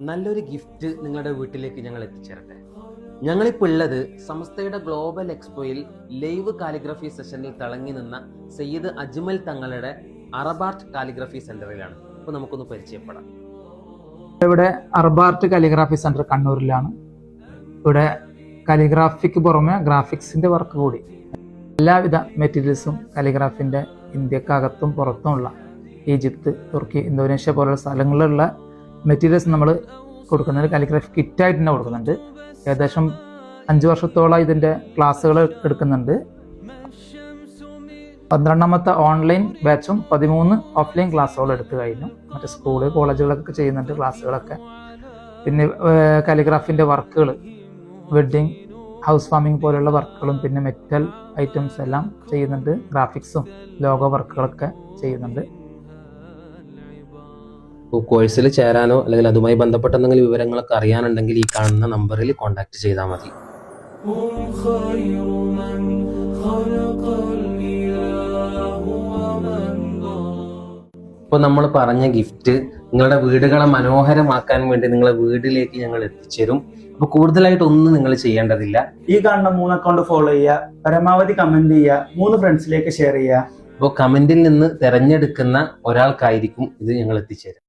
നല്ലൊരു ഗിഫ്റ്റ് നിങ്ങളുടെ വീട്ടിലേക്ക് ഞങ്ങൾ എത്തിച്ചേരട്ടെ. ഞങ്ങളിപ്പോൾ ഉള്ളത് സമസ്തയുടെ ഗ്ലോബൽ എക്സ്പോയിൽ ലൈവ് കാലിഗ്രഫി സെഷനിൽ തിളങ്ങി നിന്ന സയ്യിദ് അജ്മൽ തങ്ങളുടെ അറബാർട്ട് കാലിഗ്രഫി സെന്ററിലാണ്. അപ്പോൾ നമുക്കൊന്ന് പരിചയപ്പെടാം. ഇവിടെ അർബാർട്ട് കാലിഗ്രാഫി സെന്റർ കണ്ണൂരിലാണ്. ഇവിടെ കാലിഗ്രാഫിക്ക് പുറമെ ഗ്രാഫിക്സിന്റെ വർക്ക് കൂടി, എല്ലാവിധ മെറ്റീരിയൽസും കാലിഗ്രാഫിന്റെ ഇന്ത്യക്കകത്തും പുറത്തുമുള്ള ഈജിപ്ത്, തുർക്കി, ഇന്തോനേഷ്യ പോലുള്ള സ്ഥലങ്ങളിലുള്ള മെറ്റീരിയൽസ് നമ്മൾ കൊടുക്കുന്നുണ്ട്. കാലിഗ്രാഫി കിറ്റായിട്ട് തന്നെ കൊടുക്കുന്നുണ്ട്. ഏകദേശം 5 വർഷത്തോളം ഇതിന്റെ ക്ലാസ്സുകൾ എടുക്കുന്നുണ്ട്. 12ാമത്തെ ഓൺലൈൻ ബാച്ചും 13 ഓഫ്ലൈൻ ക്ലാസ്സുകൾ എടുത്തു കഴിഞ്ഞു. മറ്റേ സ്കൂള്, കോളേജുകളൊക്കെ ചെയ്യുന്നുണ്ട് ക്ലാസ്സുകളൊക്കെ. പിന്നെ കാലിഗ്രാഫിന്റെ വർക്കുകൾ, വെഡ്ഡിങ്, ഹൗസ് വാമിംഗ് പോലെയുള്ള വർക്കുകളും പിന്നെ മെറ്റൽ ഐറ്റംസ് എല്ലാം ചെയ്യുന്നുണ്ട്. ഗ്രാഫിക്സും ലോഗോ വർക്കുകളൊക്കെ ചെയ്യുന്നുണ്ട്. കോഴ്സിൽ ചേരാനോ അല്ലെങ്കിൽ അതുമായി ബന്ധപ്പെട്ട എന്തെങ്കിലും വിവരങ്ങളൊക്കെ അറിയാനുണ്ടെങ്കിൽ ഈ കാണുന്ന നമ്പറിൽ കോൺടാക്ട് ചെയ്താൽ മതി. ഇപ്പോൾ നമ്മൾ പറഞ്ഞ ഗിഫ്റ്റ് നിങ്ങളുടെ വീടുകളെ മനോഹരമാക്കാൻ വേണ്ടി നിങ്ങളെ വീട്ടിലേക്ക് ഞങ്ങൾ എത്തിച്ചേരും. അപ്പോൾ കൂടുതലായിട്ട് ഒന്നും നിങ്ങൾ ചെയ്യേണ്ടതില്ല. ഈ കാണുന്ന 3 അക്കൗണ്ട് ഫോളോ ചെയ്യുക, പരമാവധി കമന്റ് ചെയ്യുക, 3 ഫ്രണ്ട്സിലേക്ക് ഷെയർ ചെയ്യുക. അപ്പോൾ കമന്റിൽ നിന്ന് തിരഞ്ഞെടുക്കുന്ന ഒരാൾക്കായിരിക്കും ഇത് ഞങ്ങൾ എത്തിച്ചേരും.